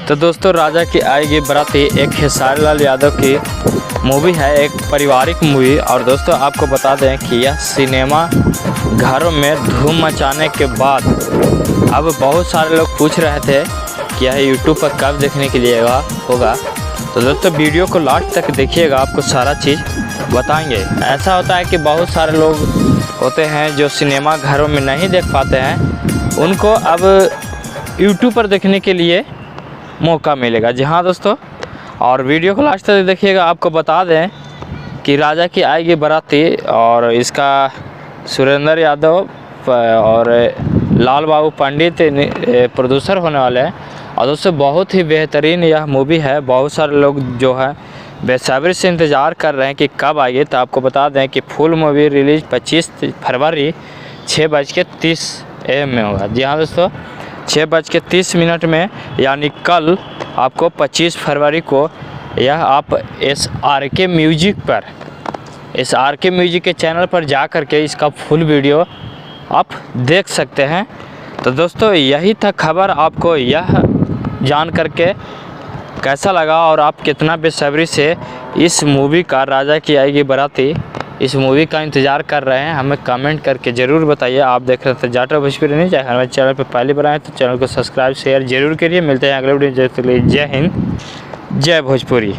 तो दोस्तों, राजा की आएगी बाराती एक खेसारी लाल यादव की मूवी है, एक पारिवारिक मूवी। और दोस्तों आपको बता दें कि यह सिनेमा घरों में धूम मचाने के बाद अब बहुत सारे लोग पूछ रहे थे कि यह यूट्यूब पर कब देखने के लिए होगा। तो दोस्तों वीडियो को लास्ट तक देखिएगा, आपको सारा चीज़ बताएंगे। ऐसा होता है कि बहुत सारे लोग होते हैं जो सिनेमा घरों में नहीं देख पाते हैं, उनको अब यूट्यूब पर देखने के लिए मौका मिलेगा। जी हाँ दोस्तों, और वीडियो को लास्ट तक देखिएगा। आपको बता दें कि राजा की आएगी बाराती और इसका सुरेंद्र यादव और लाल बाबू पंडित प्रोड्यूसर होने वाले हैं। और दोस्तों बहुत ही बेहतरीन यह मूवी है। बहुत सारे लोग जो है बेसब्री से इंतज़ार कर रहे हैं कि कब आएगी। तो आपको बता दें कि full movie release 25 February 6:30 AM में होगा। जी हाँ दोस्तों, 6:30 में, यानी कल आपको 25 फरवरी को यह आप SRK म्यूजिक पर, SRK म्यूजिक के चैनल पर जा कर के इसका फुल वीडियो आप देख सकते हैं। तो दोस्तों यही था खबर। आपको यह जान करके कैसा लगा और आप कितना बेसब्री से इस मूवी का, राजा की आएगी बाराती, इस मूवी का इंतज़ार कर रहे हैं, हमें कमेंट करके ज़रूर बताइए। आप देख रहे थे जाटो भोजपुरी नहीं, चाहे हमारे चैनल पर पहली बार आए तो चैनल को सब्सक्राइब शेयर जरूर करिए। मिलते हैं अगले वीडियो। जय हिंद, जय भोजपुरी।